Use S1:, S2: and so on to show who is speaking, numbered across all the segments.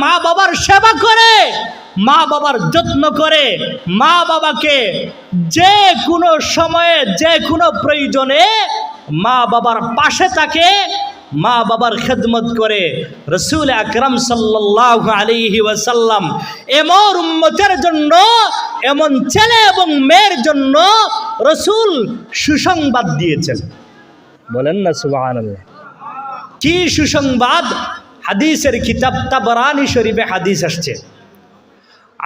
S1: মা বাবার সেবা করে, মা বাবার যত্ন করে, মা বাবাকে যে কোনো সময়ে যে কোনো প্রয়োজনে মা বাবার পাশে থাকে, মা বাবার খেদমত করে। রাসূল আকরাম সাল্লাল্লাহু আলাইহি ওয়াসাল্লাম এমন উম্মতের জন্য, এমন ছেলে এবং মেয়ের জন্য রাসূল সুসংবাদ দিয়েছেন। বলেন না সুবহানাল্লাহ। কি সুসংবাদ? হাদিসের কিতাব তাবরানী শরীফে হাদিস আসছে।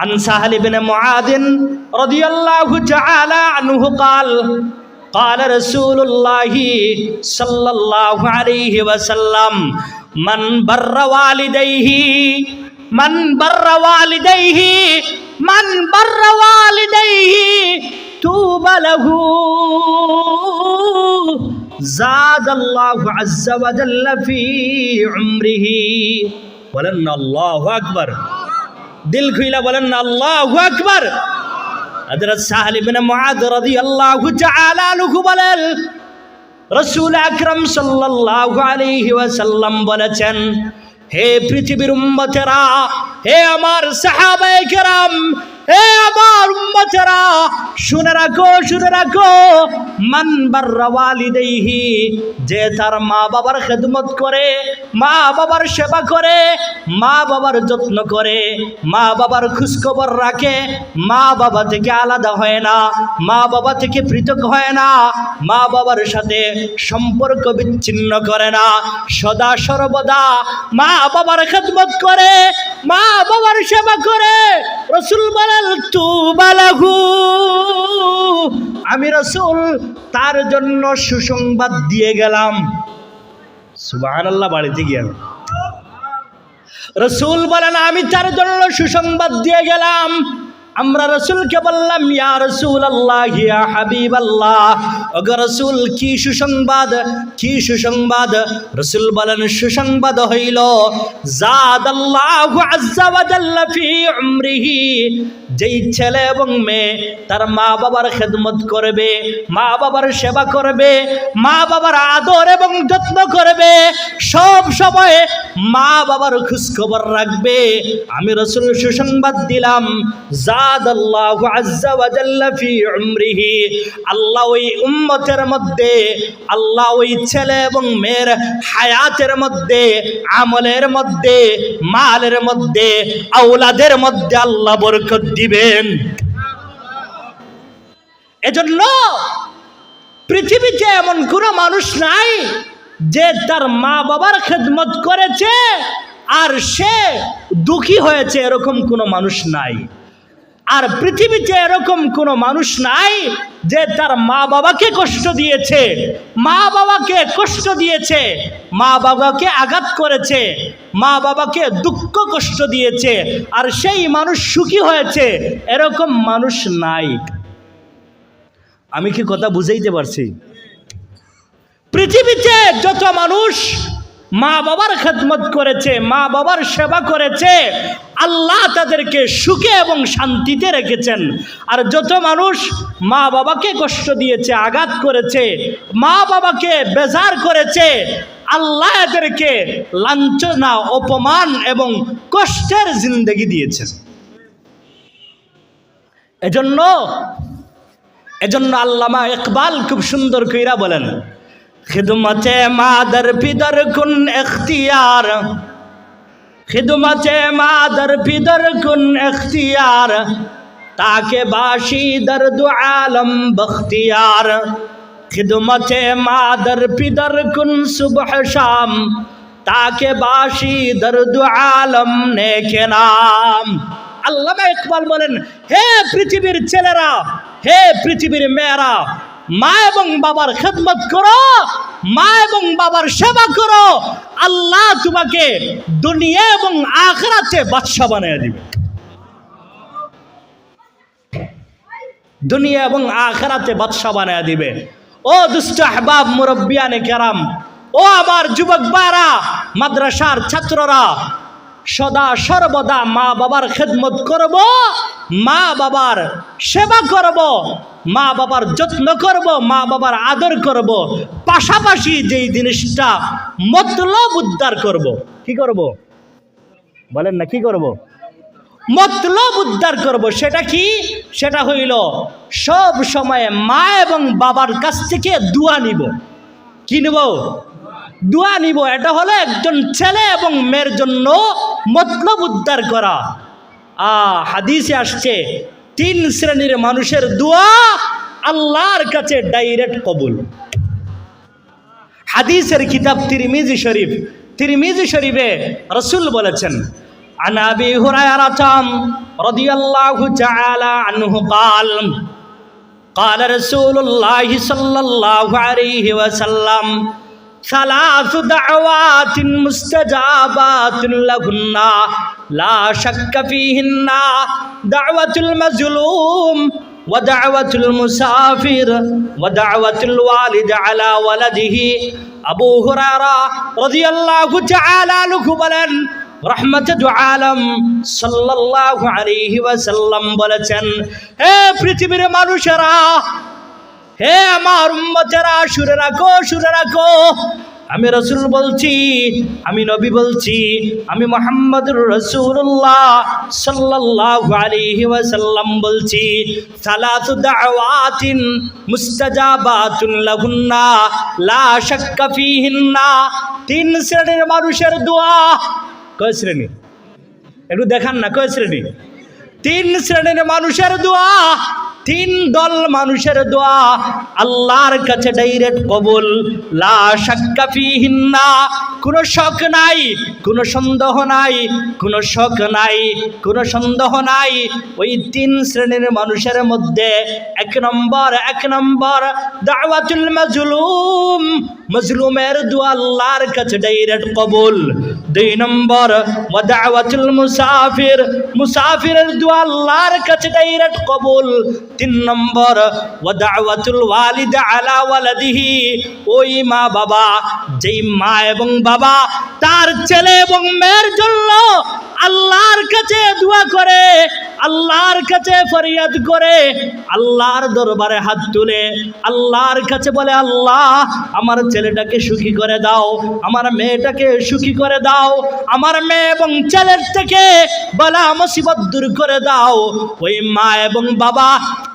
S1: আন সাহল ইবনে মুআদ রাদিয়াল্লাহু তাআলা আনহু قال قال رسول الله صلى الله عليه وسلم من بر والديه طوبى له زاد الله عز وجل في عمره। বলেন না আল্লাহু আকবার। দিল খুইলা বলেন না আল্লাহু আকবার। হযরত সাহল ইবনে মুআদ রাদিয়াল্লাহু তাআলা আনহু বলেন, রাসূল আকরাম সাল্লাল্লাহু আলাইহি ওয়াসাল্লাম বলেছেন, হে পৃথিবীর উম্মতেরা, হে আমার সাহাবায়ে কেরাম, হে আমার উম্মতেরা, শুনে রাখো, মান বাররা ওয়ালিদাইহি, যে তার মা বাবার খেদমত করে, মা বাবার সেবা করে, মা বাবার যত্ন করে, মা বাবার খোঁজখবর রাখে, মা বাবা থেকে আলাদা হয় না, মা বাবা থেকে পৃথক হয় না, মা বাবার সাথে সম্পর্ক বিচ্ছিন্ন করে না, সদা সর্বদা মা বাবার খেদমত করে, মা বাবার সেবা করে, রাসূল বলেন তুবা লাহু, আমি রাসূল তার জন্য সুসংবাদ দিয়ে গেলাম। সুবহানাল্লাহ। বাড়িতে গিয়ে রাসূল বলেন আমি তার জন্য সুসংবাদ দিয়ে গেলাম। আমরা রাসূলকে বললাম, ইয়া রাসূলুল্লাহ, ইয়া হাবিবাল্লাহ, ওগো রাসূল কি সুসংবাদ, কি সুসংবাদ? রাসূল বলেন সুসংবাদ হইল জাদাল্লাহু আজ্জা ওয়া জাল্লা ফি উমরিহি, যেই ছেলে এবং মেয়ে তার মা বাবার খেদমত করবে, মা বাবার সেবা করবে, মা বাবার আদর এবং যত্ন করবে, সব সময় মা বাবার খোঁজখবর রাখবে, আমি রাসূল সুসংবাদ দিলাম জাদাল্লাহু আজ্জা ওয়া জাল্লা ফি উমরিহি, আল্লাহ ওই উম্মতের মধ্যে, আল্লাহ ওই ছেলে এবং মেয়ের হায়াতের মধ্যে, আমলের মধ্যে, মালের মধ্যে, আওলাদের মধ্যে আল্লাহ বরকত দিবেন। এজন্য পৃথিবীতে এমন কোনো মানুষ নাই যে তার মা বাবার খেদমত করেছে আর সে দুঃখী হয়েছে, এরকম কোনো মানুষ নাই। আর পৃথিবীতে এরকম কোনো মানুষ নাই যে তার মা বাবাকে কষ্ট দিয়েছে, মা বাবাকে কষ্ট দিয়েছে, মা বাবাকে আঘাত করেছে, মা বাবাকে দুঃখ কষ্ট দিয়েছে আর সেই মানুষ সুখী হয়েছে, এরকম মানুষ নাই। আমি কি কথা বুঝাইতে পারছি? পৃথিবীতে যত মানুষ মা বাবার খেদমত করেছে, মা বাবার সেবা করেছে, আল্লাহ তাদেরকে সুখে এবং শান্তিতে রেখেছেন। আর যত মানুষ মা বাবাকে কষ্ট দিয়েছে, আঘাত করেছে, মা বাবাকে বেজার করেছে, আল্লাহ এদেরকে লাঞ্ছনা, অপমান এবং কষ্টের জিন্দেগি দিয়েছেন। এজন্য আল্লামা ইকবাল খুব সুন্দর কইরা বলেন, খিদমতে মাদার পিদর কুন ইখতিয়ার, খিদমতে মাদার পিদর কুন ইখতিয়ার, তাকে বাশি দর্দ আলম বখতিয়ার, খিদমতে মাদার পিদর কুন সুবহ শাম, তাকে বাশি দর্দ আলম নেকে নাম। আল্লামা ইকবাল বলেন, হে পৃথিবীর ছেলেরা, হে পৃথিবীর মেয়েরা, মা এবং বাবার খেদমত করো, মা এবং বাবার সেবা করো, আল্লাহ তোমাকে দুনিয়া এবং আখিরাতে বাদশা বানিয়ে দিবে। দুনিয়া এবং আখিরাতে বাদশা বানিয়ে দিবে। ও দুষ্ট আহবাব, মুরব্বিয়ানে কেরাম, ও আমার যুবক ভাইরা, মাদ্রাসার ছাত্ররা, সদা সর্বদা মা বাবার খেদমত করব, মা বাবার সেবা করব, মা বাবার যত্ন করব, মা বাবার আদর করব, পাশাপাশি যেই জিনিসটা মতলব উদ্ধার করব। কি করব? বলেন না কি করব? মতলব উদ্ধার করব। সেটা কি? সেটা হইল সব সময় মা এবং বাবার কাছ থেকে দোয়া নিব। কি নিব? দোয়া নিব। এটা হলো একজন ছেলে এবং মেয়ের জন্য মতলব উদ্ধার করা। হাদিসে আসছে 3 শ্রেণীর মানুষের দোয়া আল্লাহর কাছে ডাইরেক্ট কবুল। হাদিসের কিতাব তিরমিজি শরীফ, তিরমিজি শরীফে রাসূল বলেছেন, আন আবি হুরায়রা রাদিয়াল্লাহু তাআলা আনহু قال قال رسول الله صلى الله عليه وسلم ثلاث دعوات مستجابات لهن لا شك فيهن دعوة المظلوم ودعوة المسافر ودعوة الوالد على ولده। আবু হুরায়রা রাদিয়াল্লাহু তাআলা আনহু বলেন, রাহমাতুল আলম সাল্লাল্লাহু আলাইহি ওয়াসাল্লাম বলেছেন, হে পৃথিবীর মানুষেরা, হে আমার উম্মতেরা, শুনে রাখো, শুনে রাখো। আমি রাসূল বলছি, আমি নবী বলছি, আমি মুহাম্মদুর রাসূলুল্লাহ সাল্লাল্লাহু আলাইহি ওয়াসাল্লাম বলছি, সালাতু দাওয়াতিন মুস্তাজাবাতুন লাহুন্না লা শাক্কা ফীহিন্না। 3 শ্রেণীর মানুষের দোয়া। কয় শ্রেণী? একটু দেখান না, কয় শ্রেণী? 3 শ্রেণীর মানুষের দোয়া, 3 দল মানুষের দোয়া আল্লাহর কাছে ডাইরেক্ট কবুল। লা শাক্কা ফীহিন্না, কোনো শক নাই, কোনো সন্দেহ নাই, কোনো শক নাই, কোনো সন্দেহ নাই। ওই 3 শ্রেণীর মানুষের মধ্যে 1 নম্বর দাওয়াতুল মাজলুম, মাজলুমের দোয়া আল্লাহর কাছে ডাইরেক্ট কবুল। 2 নম্বর ওয়া দাওয়াতুল মুসাফির, মুসাফিরের দোয়া আল্লাহর কাছে ডাইরেক্ট কবুল। 3 নম্বর ওয়া দাওয়াতুল ওয়ালিদ আলা ওয়ালাদিহি, ওই মা বাবা, যেই মা এবং বাবা তার ছেলে এবং মেয়ের জন্য আল্লাহর কাছে দোয়া করে, আল্লাহর কাছে ফরিয়াদ করে, আল্লাহর দরবারে হাত তুলে আল্লাহর কাছে বলে, আল্লাহ আমার ছেলেটাকে সুখী করে দাও, আমার মেয়েটাকে সুখী করে দাও, আমার মেয়ে এবং ছেলের থেকে বালা মুসিবত দূর করে দাও। ওই মা এবং বাবা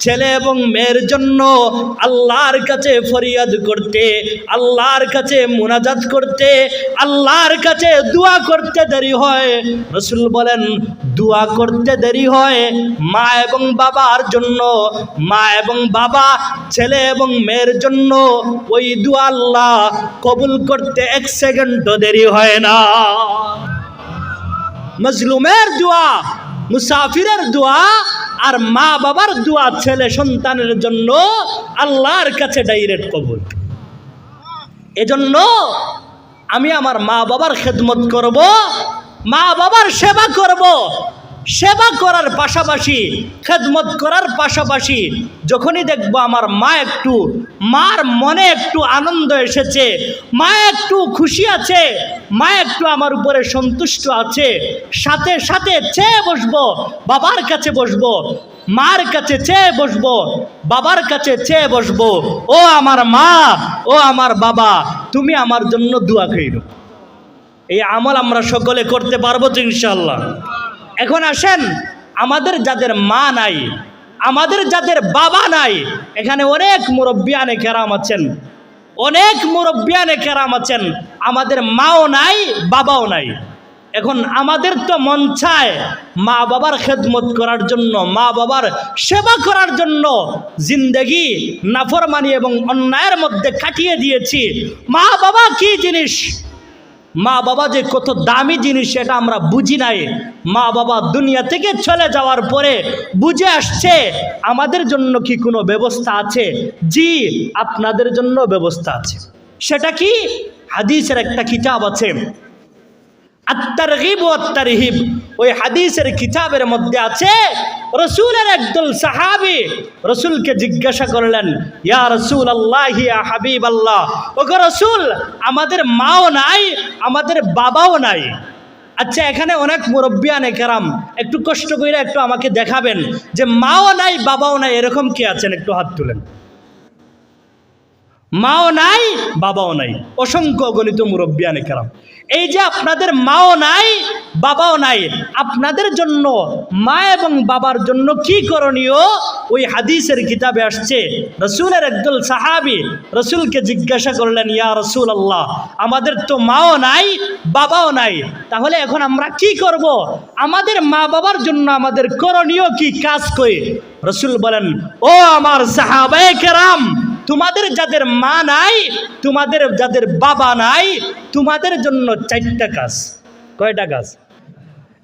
S1: ছেলে এবং মেয়ের জন্য আল্লাহর কাছে ফরিয়াদ করতে, আল্লাহর কাছে মুনাজাত করতে, আল্লাহর কাছে দোয়া করতে দেরি হয়। রাসূল বলেন, দোয়া করতে দেরি হয় মা এবং বাবার জন্য, মা এবং বাবা ছেলে এবং মেয়ের জন্য ওই দোয়া আল্লাহ কবুল করতে 1 সেকেন্ডও দেরি হয় না। মাজলুমের দোয়া, মুসাফিরের দোয়া আর মা বাবার দোয়া ছেলে সন্তানের জন্য আল্লাহর কাছে ডাইরেক্ট কবুল। এজন্য আমি আমার মা বাবার খেদমত করব, মা বাবার সেবা করব। সেবা করার পাশাপাশি, খেদমত করার পাশাপাশি যখনই দেখব আমার মা একটু, মার মনে একটু আনন্দ এসেছে, মা একটু খুশি আছে, মা একটু আমার উপরে সন্তুষ্ট আছে, সাথে সাথে চেয়ে বসবো, বাবার কাছে বসবো, মার কাছে চেয়ে বসবো, বাবার কাছে চেয়ে বসবো, ও আমার মা, ও আমার বাবা, তুমি আমার জন্য দোয়া কইরো। এই আমল আমরা সকলে করতে পারবো তো ইনশাআল্লাহ? এখন আসেন, আমাদের যাদের মা নাই, আমাদের যাদের বাবা নাই, এখানে অনেক মুরব্বিয়ানে কেরাম আছেন, অনেক মুরব্বিয়ানে কেরাম আছেন, আমাদের মাও নাই, বাবাও নাই। এখন আমাদের তো মন চায় মা বাবার খেদমত করার জন্য, মা বাবার সেবা করার জন্য। জিন্দেগি নাফরমানি এবং অন্যায়ের মধ্যে কাটিয়ে দিয়েছি। মা বাবা কি জিনিস, মা বাবা যে কত দামি জিনিস সেটা আমরা বুঝি নাই। মা বাবা দুনিয়া থেকে চলে যাওয়ার পরে বুঝে আসছে আমাদের জন্য কি কোনো ব্যবস্থা আছে? জি, আপনাদের জন্য ব্যবস্থা আছে। সেটা কি? হাদিসের একটা কিতাব আছে, আত-তারগীব ওয়া আত-তারহিব। ওই হাদিসের কিতাবের মধ্যে আছে, রাসূলের একদল সাহাবী রাসূলকে জিজ্ঞাসা করলেন, ইয়া রাসূলুল্লাহ, ইয়া হাবিবাল্লাহ, ওগো রাসূল, আমাদের মাও নাই, আমাদের বাবাও নাই। আচ্ছা, এখানে অনেক মুরব্বিয়ানে কেরাম একটু কষ্ট করে একটু আমাকে দেখাবেন যে মাও নাই, বাবাও নাই, এরকম কি আছেন? একটু হাত তুলেন। মাও নাই, বাবাও নাই, অসংখ্য গণিত মুরব্বিয়ানে কেরাম। এই যে আপনাদের মাও নাই বাবাও নাই, আপনাদের জন্য মা এবং বাবার জন্য কি করণীয় ওই হাদিসের কিতাবে আসছে। রসুলের একদল সাহাবী রসুলকে জিজ্ঞাসা করলেন, ইয়া রাসূলুল্লাহ, আমাদের তো মাও নাই বাবাও নাই, তাহলে এখন আমরা কি করব? আমাদের মা বাবার জন্য আমাদের করণীয় কি কাজ কই? রসুল বলেন, ও আমার সাহাবায়ে কেরাম, তোমাদের যাদের মা নাই, তোমাদের যাদের বাবা নাই, তোমাদের জন্য 4টা কাজ। কয়টা কাজ?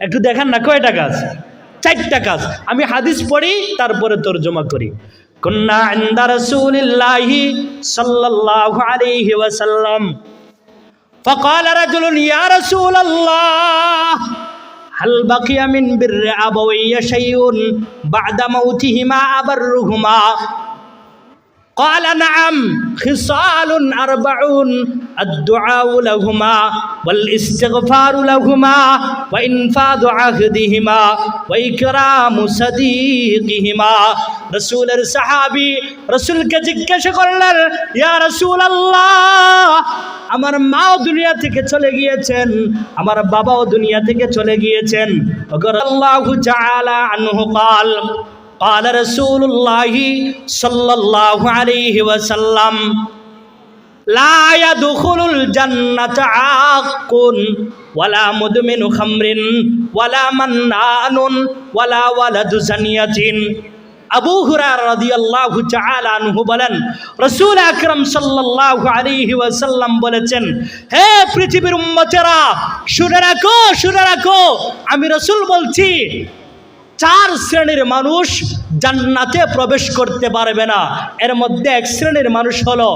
S1: একটু দেখান না, কয়টা কাজ? 4টা কাজ। আমি হাদিস পড়ি, তারপরে তরজমা করি। কুন্না ইনদা রাসূলিল্লাহি সাল্লাল্লাহু আলাইহি ওয়াসাল্লাম ফাকালা রাজুলুন ইয়া রাসূলাল্লাহ হাল বাকিয়া মিন বিররি আবাওয়াইয়া শাইউন বা'দা মাউতিহিমা আবাররুহুমা قال نعم خصال 40 الدعاء لهما والاستغفار لهما وإنفاذ عهدهما وإكرام صديقهما রসুলের সাহাবী রসুলকে জিজ্ঞাসা করলেন, ইয়া রাসূলুল্লাহ, আমার মাও দুনিয়া থেকে চলে গিয়েছেন, আমার বাবাও দুনিয়া থেকে চলে গিয়েছেন। আল্লাহু তাআলা আনহু قال قال رسول الله صلى الله عليه وسلم لا يدخل الجنة عاق ولا مدمن خمر ولا منان ولا ولد زنية। আবু হুরায়রা রাদিয়াল্লাহু তাআলা আনহু বলেন, রাসূল আকরাম সাল্লাল্লাহু আলাইহি ওয়াসাল্লাম বলেছেন, হে পৃথিবীর উম্মতেরা, শুনে রাখো, শুনে রাখো, আমি রাসূল বলছি 4 শ্রেণীর মানুষ জান্নাতে প্রবেশ করতে পারবে না। এর মধ্যে 1 শ্রেণীর মানুষ হলো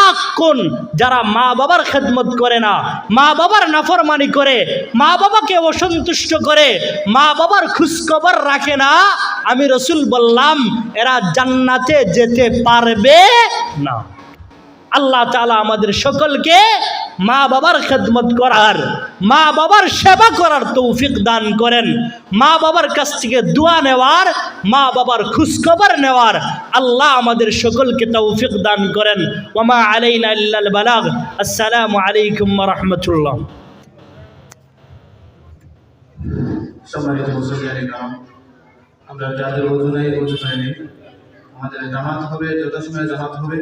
S1: আকুন, যারা মা বাবার খেদমত করে না, মা বাবার নাফরমানি করে, মা বাবাকে অসন্তুষ্ট করে, মা বাবার খোঁজখবর রাখে না। আমি রসুল বললাম এরা জান্নাতে যেতে পারবে না। আল্লাহ তাআলা আমাদের সকলকে মা বাবার খেদমত করার, মা বাবার সেবা করার তৌফিক দান করেন। মা বাবার কাছ থেকে দোয়া নেওয়ার, মা বাবার খোঁজখবর নেওয়ার আল্লাহ আমাদের সকলকে তৌফিক দান করেন। ওয়া মা আলাইনা ইল্লাল বালাগ। আসসালামু আলাইকুম ওয়া রাহমাতুল্লাহ।
S2: সম্মানিত মুসলিম, আমরা যাদের ওযু নাই, ওযু নেই, আমাদের জামাত হবে, যথাসময়ে জামাত হবে।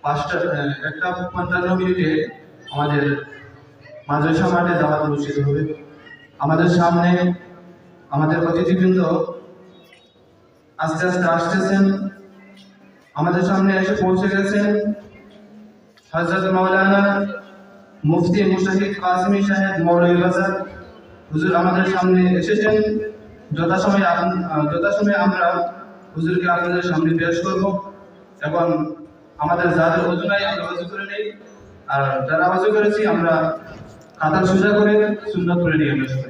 S2: 1:55 আমাদের মাদ্রাসা মাঠে জামাত অনুষ্ঠিত হবে। আমাদের সামনে আমাদের অতিথিবৃন্দ আস্তে আস্তে আসতেছেন। আমাদের সামনে এসে পৌঁছে গেছেন হযরত মাওলানা মুফতি মুশাহিদ কাসেমী সাহেব মৌলভী বাজার হুজুর আমাদের সামনে এসেছেন। যথাসময়ে আমরা হুজুরকে আপনাদের সামনে পেশ করব। এবং আমাদের যাদের ওযু নাই আমরা ওযু করে নেই, আর যারা ওযু করেছি আমরা কাতার সোজা করে সুন্নাত করে নিয়ে আসবো।